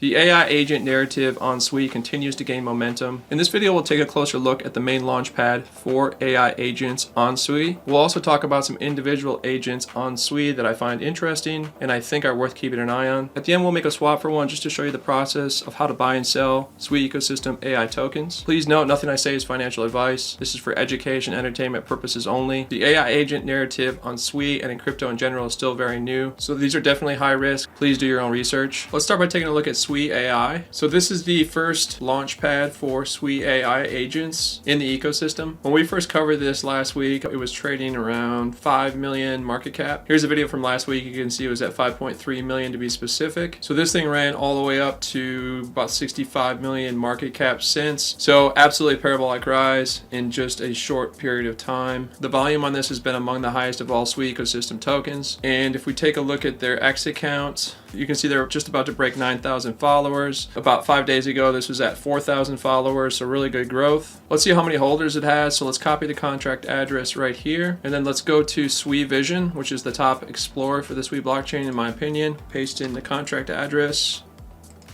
The AI agent narrative on Sui continues to gain momentum. In this video, we'll take a closer look at the main launchpad for AI agents on Sui. We'll also talk about some individual agents on Sui that I find interesting and I think are worth keeping an eye on. At the end, we'll make a swap for one just to show you the process of how to buy and sell Sui ecosystem AI tokens. Please note, nothing I say is financial advice. This is for education, entertainment purposes only. The AI agent narrative on Sui and in crypto in general is still very new, so these are definitely high risk. Please do your own research. Let's start by taking a look at Sui AI. So this is the first launchpad for Sui AI agents in the ecosystem. When we first covered this last week, it was trading around 5 million market cap. Here's a video from last week. You can see it was at 5.3 million to be specific. So this thing ran all the way up to about 65 million market cap since. So absolutely parabolic rise in just a short period of time. The volume on this has been among the highest of all Sui ecosystem tokens. And if we take a look at their exit count, you can see they're just about to break 9,000 followers. About 5 days ago, this was at 4,000 followers, so really good growth. Let's see how many holders it has. So let's copy the contract address right here. And then let's go to Sui Vision, which is the top explorer for the Sui blockchain, in my opinion. Paste in the contract address.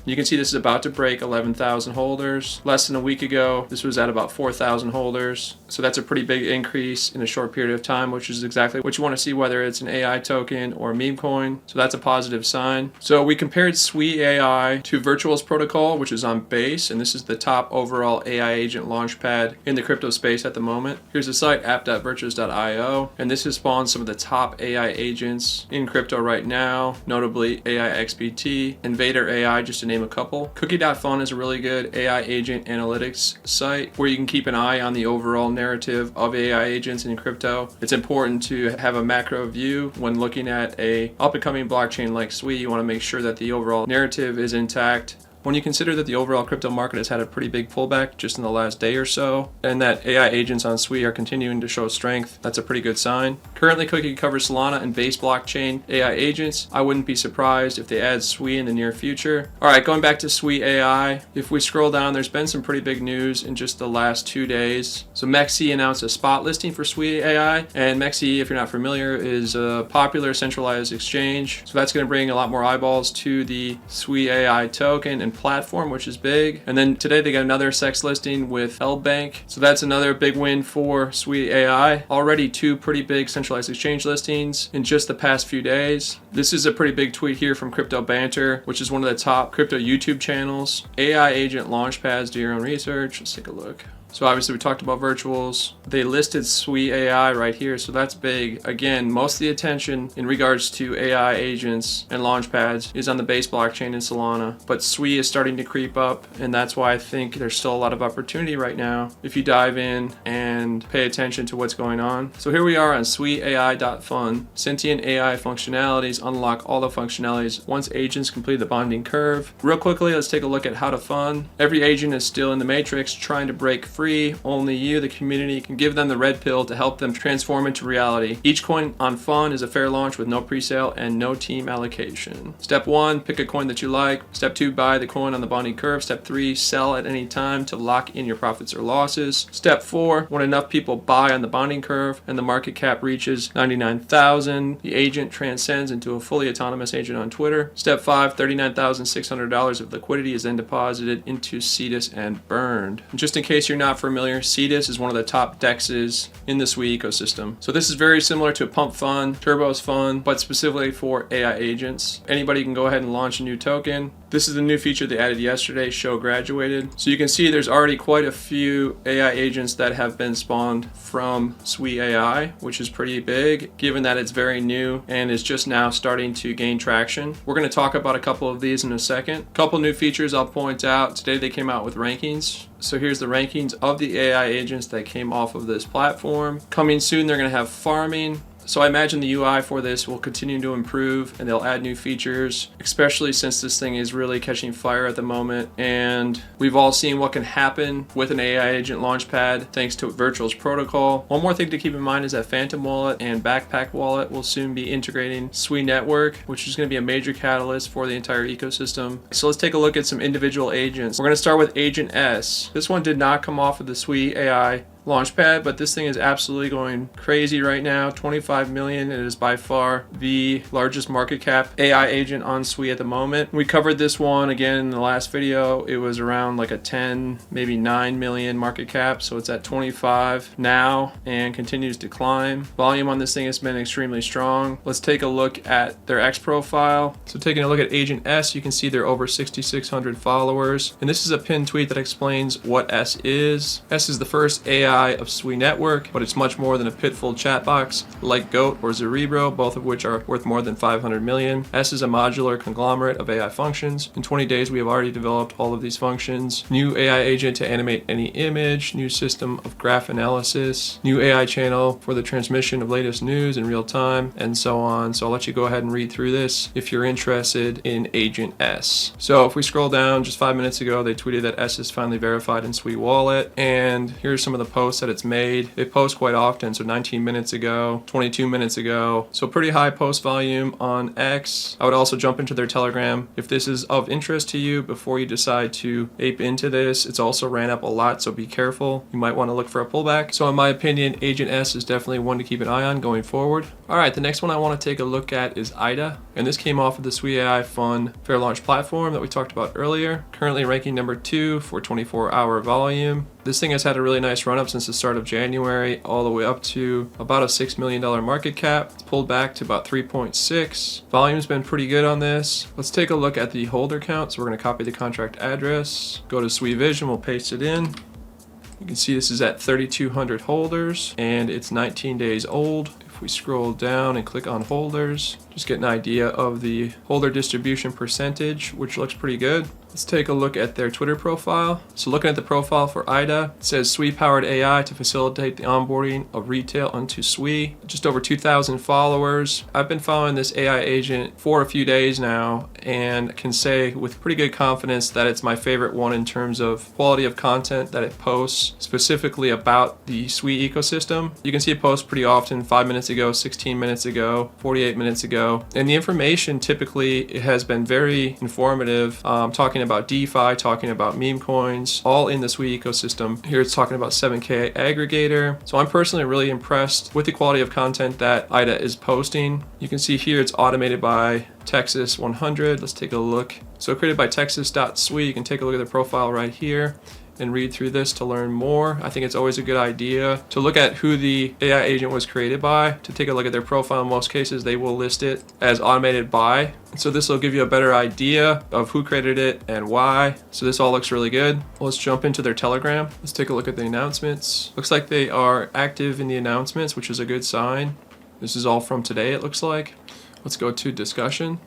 You can see this is about to break 11,000 holders. Less than a week ago, this was at about 4,000 holders. So that's a pretty big increase in a short period of time, which is exactly what you want to see, whether it's an AI token or a meme coin. So that's a positive sign. So we compared Sui AI to Virtual's protocol, which is on Base, and this is the top overall AI agent launchpad in the crypto space at the moment. Here's the site, app.virtuals.io, and this has spawned some of the top AI agents in crypto right now, notably AI XBT, Invader AI, just to name a couple. Cookie.fun is a really good AI agent analytics site where you can keep an eye on the overall narrative of AI agents in crypto. It's important to have a macro view when looking at a up-and-coming blockchain like Sui. You want to make sure that the overall narrative is intact. When you consider that the overall crypto market has had a pretty big pullback just in the last day or so, and that AI agents on Sui are continuing to show strength, that's a pretty good sign. Currently, Cookie covers Solana and Base blockchain AI agents. I wouldn't be surprised if they add Sui in the near future. All right, going back to Sui AI, if we scroll down, there's been some pretty big news in just the last 2 days. So Mexi announced a spot listing for Sui AI, and Mexi, if you're not familiar, is a popular centralized exchange. So that's going to bring a lot more eyeballs to the Sui AI token and platform, which is big. And then today they got another SEX listing with Bank. So that's another big win for Sui AI. Already 2 pretty big centralized exchange listings in just the past few days. This is a pretty big tweet here from Crypto Banter, which is one of the top crypto YouTube channels. AI Agent Launchpads, do your own research. Let's take a look. So obviously we talked about virtuals. They listed Sui AI right here, so that's big. Again, most of the attention in regards to AI agents and launchpads is on the Base blockchain in Solana, but Sui is starting to creep up, and that's why I think there's still a lot of opportunity right now if you dive in and pay attention to what's going on. So here we are on Suiai.fun. Sentient AI functionalities unlock all the functionalities once agents complete the bonding curve. Real quickly, let's take a look at how to fund. Every agent is still in the matrix trying to break free. Only you, the community, can give them the red pill to help them transform into reality. Each coin on Fun is a fair launch with no presale and no team allocation. Step 1, pick a coin that you like. Step 2, buy the coin on the bonding curve. Step 3, sell at any time to lock in your profits or losses. Step 4, when enough people buy on the bonding curve and the market cap reaches 99,000, the agent transcends into a fully autonomous agent on Twitter. Step 5, $39,600 of liquidity is then deposited into Cetus and burned. And just in case you're not familiar, Cetus is one of the top dexes in the Sui ecosystem. So this is very similar to Pump Fund, Turbo's Fund, but specifically for AI agents. Anybody can go ahead and launch a new token. This is the new feature they added yesterday, Show Graduated. So you can see there's already quite a few AI agents that have been spawned from Sui AI, which is pretty big, given that it's very new and is just now starting to gain traction. We're going to talk about a couple of these in a second. A couple new features I'll point out. Today they came out with rankings. So here's the rankings of the AI agents that came off of this platform. Coming soon, they're going to have farming. So I imagine the UI for this will continue to improve and they'll add new features, especially since this thing is really catching fire at the moment. And we've all seen what can happen with an AI agent launchpad thanks to Virtual's protocol. One more thing to keep in mind is that Phantom Wallet and Backpack Wallet will soon be integrating Sui Network, which is going to be a major catalyst for the entire ecosystem. So let's take a look at some individual agents. We're going to start with Agent S. This one did not come off of the Sui AI Launchpad, but this thing is absolutely going crazy right now. 25 million. It is by far the largest market cap AI agent on Sui at the moment. We covered this one again in the last video. It was around like a 10, maybe 9 million market cap. So it's at 25 now and continues to climb. Volume on this thing has been extremely strong. Let's take a look at their X profile. So taking a look at Agent S, you can see they're over 6,600 followers. And this is a pinned tweet that explains what S is. S is the first AI of Sui network, but it's much more than a pitful chat box like Goat or Cerebro, both of which are worth more than 500 million. S is a modular conglomerate of AI functions. In 20 days, we have already developed all of these functions. New AI agent to animate any image, new system of graph analysis, new AI channel for the transmission of latest news in real time, and so on. So I'll let you go ahead and read through this if you're interested in Agent S. So if we scroll down, just 5 minutes ago, they tweeted that S is finally verified in Sui Wallet. And here's some of the posts that it's made. They post quite often, so 19 minutes ago, 22 minutes ago. So pretty high post volume on X. I would also jump into their Telegram if this is of interest to you before you decide to ape into this. It's also ran up a lot, so be careful. You might want to look for a pullback. So in my opinion, Agent S is definitely one to keep an eye on going forward. All right, the next one I want to take a look at is Aida. And this came off of the Suiai.fun fair launch platform that we talked about earlier. Currently ranking number 2 for 24-hour volume. This thing has had a really nice run up since the start of January, all the way up to about a $6 million market cap. It's pulled back to about 3.6. Volume's been pretty good on this. Let's take a look at the holder count. So we're going to copy the contract address, go to Sui Vision, we'll paste it in. You can see this is at 3,200 holders and it's 19 days old. If we scroll down and click on holders, just get an idea of the holder distribution percentage, which looks pretty good. Let's take a look at their Twitter profile. So looking at the profile for Aida, it says Sui powered AI to facilitate the onboarding of retail onto Sui. Just over 2,000 followers. I've been following this AI agent for a few days now and can say with pretty good confidence that it's my favorite one in terms of quality of content that it posts, specifically about the Sui ecosystem. You can see it post pretty often, 5 minutes ago, 16 minutes ago, 48 minutes ago. And the information typically has been very informative, talking about DeFi, talking about meme coins, all in the Sui ecosystem. Here it's talking about 7K aggregator. So I'm personally really impressed with the quality of content that Aida is posting. You can see here it's automated by Texas 100. Let's take a look. So created by Texas.Sui. You can take a look at the profile right here and read through this to learn more. I think it's always a good idea to look at who the AI agent was created by, to take a look at their profile. In most cases, they will list it as automated by. So this will give you a better idea of who created it and why. So this all looks really good. Let's jump into their Telegram. Let's take a look at the announcements. Looks like they are active in the announcements, which is a good sign. This is all from today, it looks like. Let's go to discussion.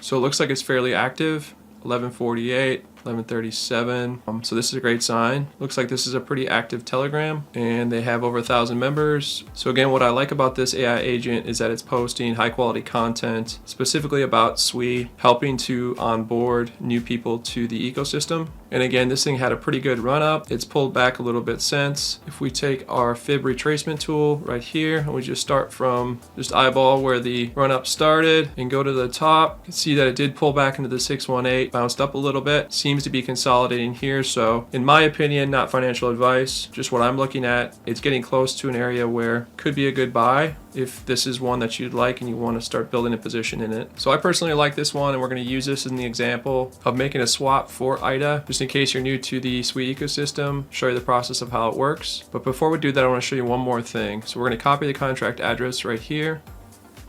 So it looks like it's fairly active. 11:48. 11:37. So this is a great sign. Looks like this is a pretty active Telegram and they have over 1,000 members. So again, what I like about this AI agent is that it's posting high quality content specifically about Sui, helping to onboard new people to the ecosystem. And again, this thing had a pretty good run up. It's pulled back a little bit since. If we take our fib retracement tool right here and we just start from just eyeball where the run up started and go to the top, you can see that it did pull back into the 618, bounced up a little bit. Seems to be consolidating here. So in my opinion, not financial advice, just what I'm looking at, it's getting close to an area where could be a good buy if this is one that you'd like and you want to start building a position in it. So I personally like this one and we're going to use this in the example of making a swap for Aida, just in case you're new to the Sui ecosystem, show you the process of how it works. But before we do that, I want to show you one more thing. So we're going to copy the contract address right here.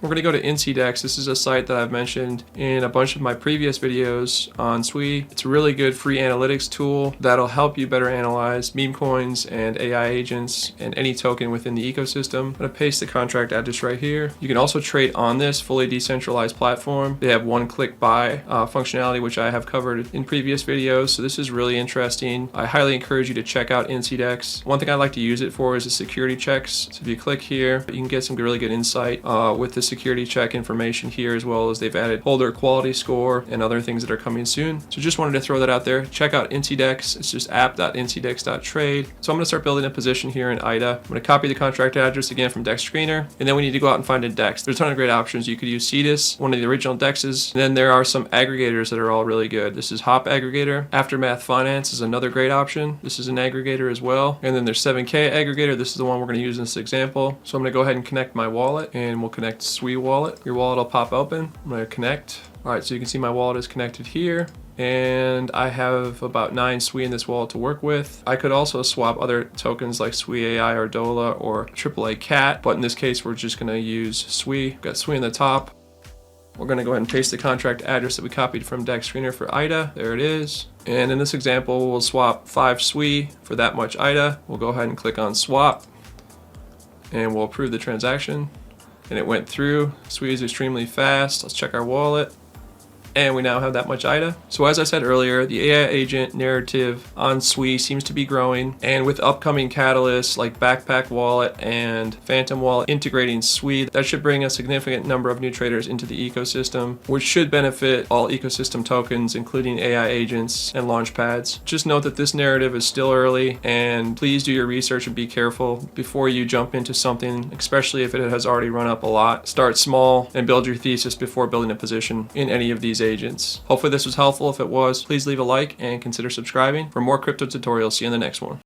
We're going to go to InCDEX. This is a site that I've mentioned in a bunch of my previous videos on Sui. It's a really good free analytics tool that'll help you better analyze meme coins and AI agents and any token within the ecosystem. I'm going to paste the contract address right here. You can also trade on this fully decentralized platform. They have one-click buy functionality, which I have covered in previous videos. So this is really interesting. I highly encourage you to check out InCDEX. One thing I like to use it for is the security checks. So if you click here, you can get some really good insight with the security check information here, as well as they've added holder quality score and other things that are coming soon. So just wanted to throw that out there. Check out INCDEX. It's just app.ncdex.trade. So I'm going to start building a position here in Aida. I'm going to copy the contract address again from DEX Screener, and then we need to go out and find a DEX. There's a ton of great options. You could use CEDIS, one of the original DEXs, and then there are some aggregators that are all really good. This is Hop Aggregator. Aftermath Finance is another great option. This is an aggregator as well. And then there's 7K Aggregator. This is the one we're going to use in this example. So I'm going to go ahead and connect my wallet, and we'll connect Sui wallet. Your wallet will pop open. I'm going to connect. All right, so you can see my wallet is connected here, and I have about 9 Sui in this wallet to work with. I could also swap other tokens like Sui AI or DOLA or AAA CAT, but in this case, we're just gonna use Sui. We've got Sui in the top. We're gonna go ahead and paste the contract address that we copied from DEX Screener for Aida. There it is. And in this example, we'll swap 5 Sui for that much Aida. We'll go ahead and click on swap, and we'll approve the transaction. And it went through. Sui is extremely fast. Let's check our wallet. And we now have that much Aida. So as I said earlier, the AI agent narrative on Sui seems to be growing, and with upcoming catalysts like Backpack Wallet and Phantom Wallet integrating Sui, that should bring a significant number of new traders into the ecosystem, which should benefit all ecosystem tokens, including AI agents and launchpads. Just note that this narrative is still early, and please do your research and be careful before you jump into something, especially if it has already run up a lot. Start small and build your thesis before building a position in any of these agents. Hopefully this was helpful. If it was, please leave a like and consider subscribing for more crypto tutorials. See you in the next one.